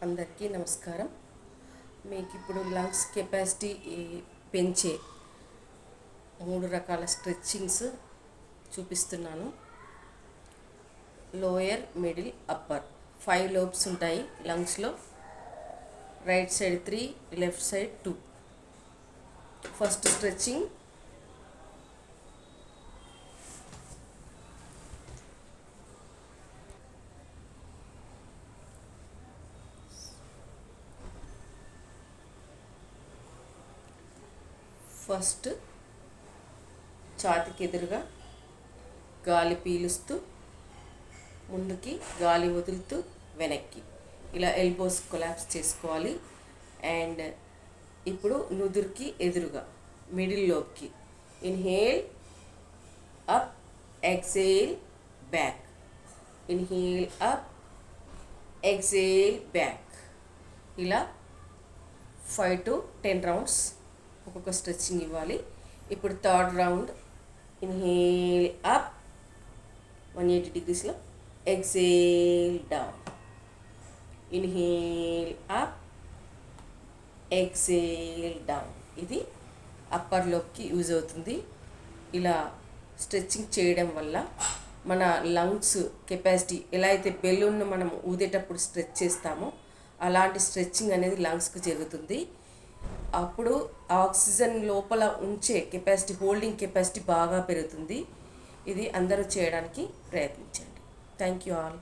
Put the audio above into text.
అందరికీ నమస్కారం. మీకు ఇప్పుడు లంగ్స్ కెపాసిటీ పెంచే 3 రకాల స్ట్రెచ్చింగ్స్ చూపిస్తున్నాను. లోయర్, మిడిల్, అప్పర్ 5 లోబ్స్ ఉంటాయి లంగ్స్లో. Right side 3, left side 2. First stretching first ఛాతీకి ఎదురుగా గాలి పీలుస్తూ ముందుకి, గాలి వదులుతూ వెనక్కి, ఇలా ఎల్బోస్ కొలాప్స్ చేసుకోవాలి. అండ్ ఇప్పుడు నుదురుకి ఎదురుగా మిడిల్ లోబ్కి inhale up, exhale back, inhale up, exhale back. ఇలా 5 to 10 రౌండ్స్ ఒక్కొక్క స్ట్రెచ్చింగ్ ఇవ్వాలి. ఇప్పుడు థర్డ్ రౌండ్ ఇన్హేల్ అప్ 180 degreesలో, exhale down, inhale up, exhale down. ఇది అప్పర్ లోబ్కి యూజ్ అవుతుంది. ఇలా స్ట్రెచ్చింగ్ చేయడం వల్ల మన లంగ్స్ కెపాసిటీ, ఎలా అయితే బెలూన్ను మనం ఊదేటప్పుడు స్ట్రెచ్ చేస్తామో అలాంటి స్ట్రెచ్చింగ్ అనేది లంగ్స్కి జరుగుతుంది. అప్పుడు ఆక్సిజన్ లోపల ఉంచే కెపాసిటీ, హోల్డింగ్ కెపాసిటీ బాగా పెరుగుతుంది. ఇది అందరూ చేయడానికి ప్రయత్నించండి. Thank you all.